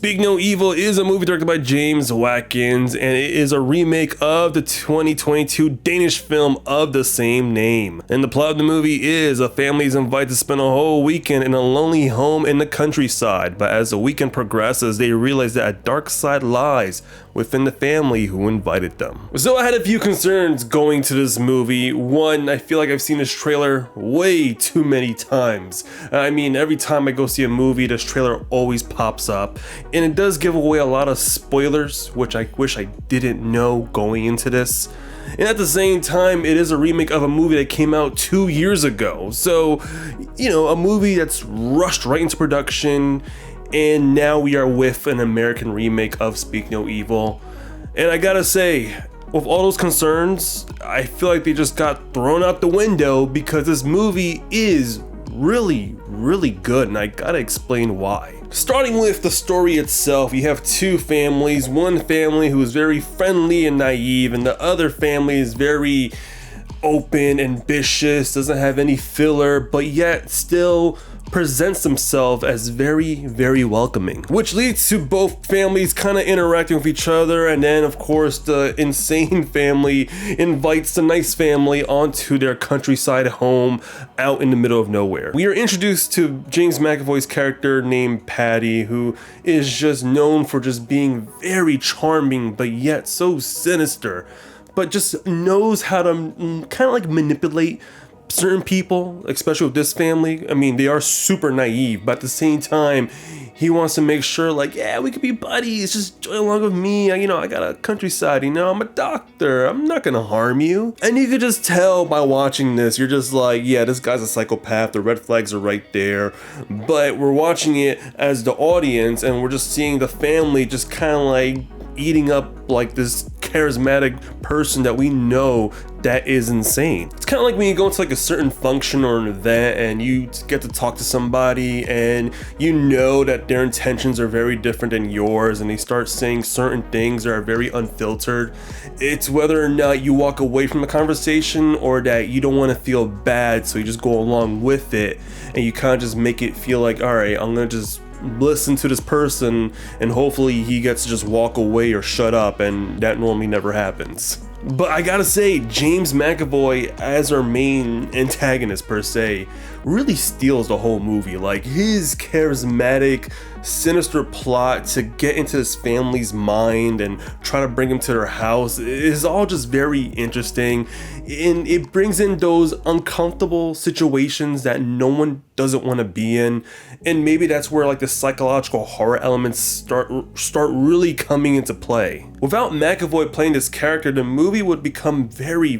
Speak No Evil is a movie directed by James Watkins, and it is a remake of the 2022 Danish film of the same name. And the plot of the movie is a family is invited to spend a whole weekend in a lonely home in the countryside, but as the weekend progresses, they realize that a dark side lies within the family who invited them. So I had a few concerns going to this movie. One, I feel like I've seen this trailer way too many times. I mean, every time I go see a movie, this trailer always pops up, and it does give away a lot of spoilers, which I wish I didn't know going into this. And at the same time, it is a remake of a movie that came out 2 years ago. So, you know, a movie that's rushed right into production, and now we are with an American remake of Speak No Evil. And I gotta say, with all those concerns, I feel like they just got thrown out the window because this movie is really good, and I gotta explain why. Starting with the story itself, you have two families. One family who is very friendly and naive, and the other family is very open, ambitious, doesn't have any filler, but yet still presents themselves as very welcoming, which leads to both families kind of interacting with each other. And then of course the insane family invites the nice family onto their countryside home out in the middle of nowhere. We are introduced to James McAvoy's character named Patty, who is just known for just being very charming but yet so sinister, but just knows how to kind of like manipulate certain people, especially with this family. I mean, they are super naive, but at the same time, he wants to make sure, like, yeah, we could be buddies, just join along with me. You know, I got a countryside, you know, I'm a doctor, I'm not gonna harm you. And you could just tell by watching this, you're just like, yeah, this guy's a psychopath, the red flags are right there. But we're watching it as the audience, and we're just seeing the family just kind of like eating up like this charismatic person that we know that is insane. It's kind of like when you go into like a certain function or an event and you get to talk to somebody and you know that their intentions are very different than yours, and they start saying certain things that are very unfiltered. It's whether or not you walk away from the conversation or that you don't want to feel bad, so you just go along with it and you kind of just make it feel like, all right, I'm gonna just listen to this person and hopefully he gets to just walk away or shut up, and that normally never happens. But I gotta say, James McAvoy as our main antagonist per se really steals the whole movie. Like, his charismatic, sinister plot to get into his family's mind and try to bring him to their house is all just very interesting, and it brings in those uncomfortable situations that no one doesn't want to be in. And maybe that's where like the psychological horror elements start really coming into play. Without McAvoy playing this character, the movie would become very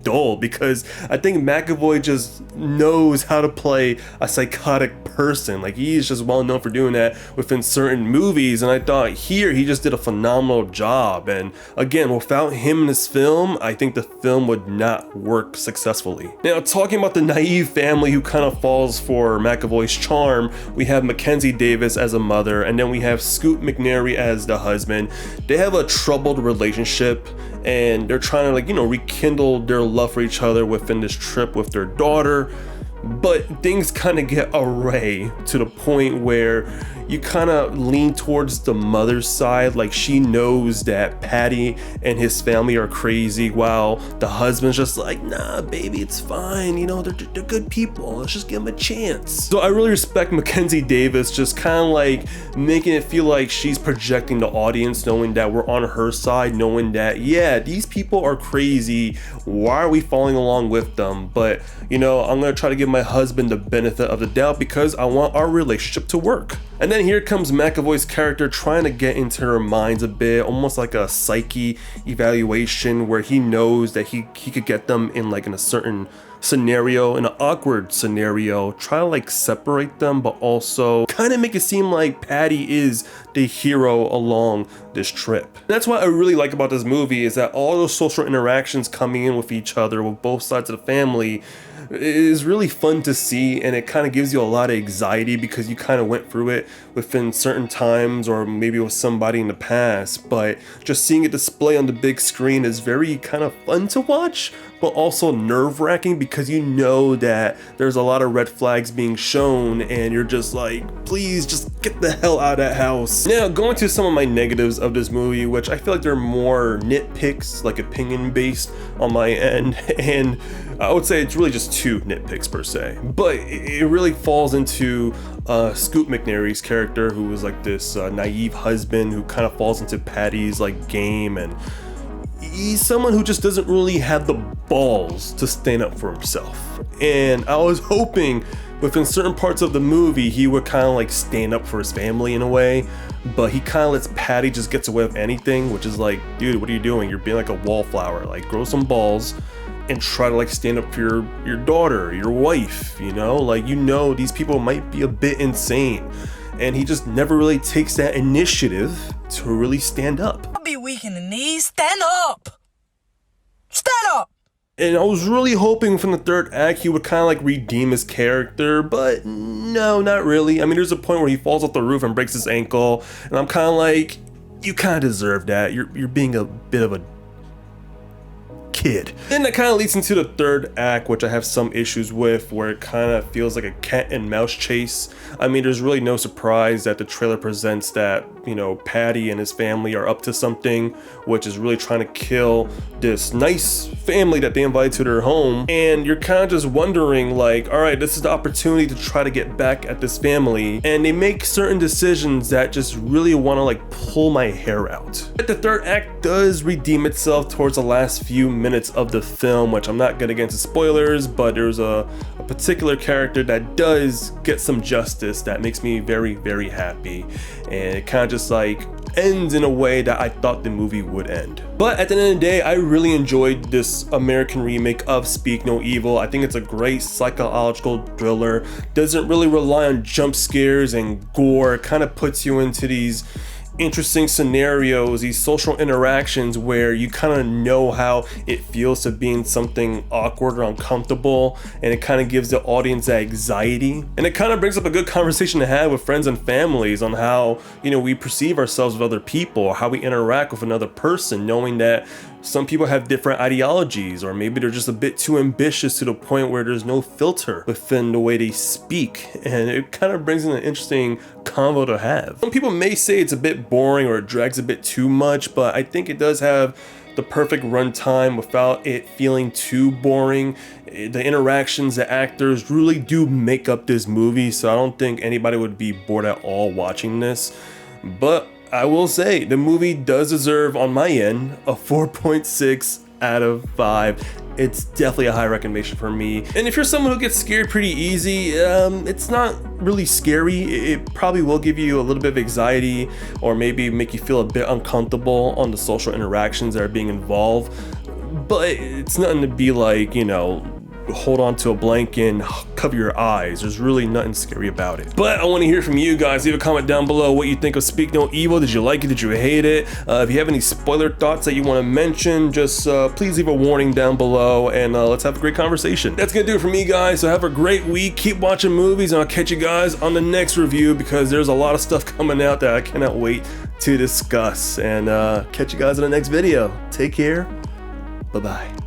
dull, because I think McAvoy just knows how to play a psychotic person. Like, he is just well known for doing that within certain movies, and I thought here he just did a phenomenal job. And again, without him in this film, I think the film would not work successfully. Now, talking about the naive family who kind of falls for McAvoy's charm, we have Mackenzie Davis as a mother, and then we have Scoot McNairy as the husband. They have a troubled relationship, and they're trying to, like, you know, rekindle their love for each other within this trip with their daughter. But things kind of get awry to the point where you kind of lean towards the mother's side. Like, she knows that Patty and his family are crazy, while the husband's just like, nah, baby, it's fine. You know, they're good people. Let's just give them a chance. So I really respect Mackenzie Davis just kind of like making it feel like she's projecting the audience, knowing that we're on her side, knowing that, yeah, these people are crazy. Why are we following along with them? But, you know, I'm going to try to give my husband the benefit of the doubt because I want our relationship to work. And then here comes McAvoy's character trying to get into her minds a bit, almost like a psyche evaluation, where he knows that he could get them in like in a certain scenario, in an awkward scenario, try to like separate them, but also kind of make it seem like Patty is the hero along this trip. And that's what I really like about this movie, is that all those social interactions coming in with each other with both sides of the family is really fun to see, and it kind of gives you a lot of anxiety because you kind of went through it within certain times or maybe with somebody in the past. But just seeing it display on the big screen is very kind of fun to watch, but also nerve-wracking because you know that there's a lot of red flags being shown and you're just like, please just get the hell out of that house. Now, going to some of my negatives of this movie, which I feel like they're more nitpicks, like opinion based on my end, and I would say it's really just 2 nitpicks per se, but it really falls into Scoot McNairy's character, who was like this naive husband who kind of falls into Patty's like game, and he's someone who just doesn't really have the balls to stand up for himself. And I was hoping within certain parts of the movie he would kind of like stand up for his family in a way, but he kind of lets Patty just gets away with anything, which is like, dude, what are you doing? You're being like a wallflower. Like, grow some balls and try to like stand up for your daughter, your wife, you know? Like, you know, these people might be a bit insane, and he just never really takes that initiative to really stand up. I'll be weak in the knees. Stand up! Stand up! And I was really hoping from the 3rd act he would kind of like redeem his character, but no, not really. I mean, there's a point where he falls off the roof and breaks his ankle, and I'm kind of like, you kind of deserve that. You're being a bit of a kid. Then that kind of leads into the 3rd act, which I have some issues with, where it kind of feels like a cat and mouse chase. I mean, there's really no surprise that the trailer presents that, you know, Patty and his family are up to something, which is really trying to kill this nice family that they invited to their home. And you're kind of just wondering, like, all right, this is the opportunity to try to get back at this family. And they make certain decisions that just really want to like pull my hair out. But the 3rd act does redeem itself towards the last few minutes of the film, which I'm not gonna get into spoilers, but there's a particular character that does get some justice that makes me very, very happy. And it kind of just like ends in a way that I thought the movie would end. But at the end of the day, I really enjoyed this American remake of Speak No Evil. I think it's a great psychological thriller. Doesn't really rely on jump scares and gore. It kind of puts you into these interesting scenarios, these social interactions where you kind of know how it feels to be in something awkward or uncomfortable, and it kind of gives the audience that anxiety, and it kind of brings up a good conversation to have with friends and families on how, you know, we perceive ourselves with other people, how we interact with another person, knowing that some people have different ideologies, or maybe they're just a bit too ambitious to the point where there's no filter within the way they speak, and it kind of brings in an interesting convo to have. Some people may say it's a bit boring or it drags a bit too much, but I think it does have the perfect runtime without it feeling too boring. The interactions, the actors really do make up this movie, so I don't think anybody would be bored at all watching this. But I will say the movie does deserve, on my end, a 4.6 out of 5. It's definitely a high recommendation for me. And if you're someone who gets scared pretty easy, it's not really scary. It probably will give you a little bit of anxiety, or maybe make you feel a bit uncomfortable on the social interactions that are being involved. But it's nothing to be like, you know, hold on to a blanket and cover your eyes. There's really nothing scary about it. But I want to hear from you guys. Leave a comment down below what you think of Speak No Evil. Did you like it? Did you hate it? If you have any spoiler thoughts that you want to mention, just please leave a warning down below, and let's have a great conversation. That's gonna do it for me, guys. So have a great week. Keep watching movies, and I'll catch you guys on the next review, because there's a lot of stuff coming out that I cannot wait to discuss. And catch you guys in the next video. Take care. Bye-bye.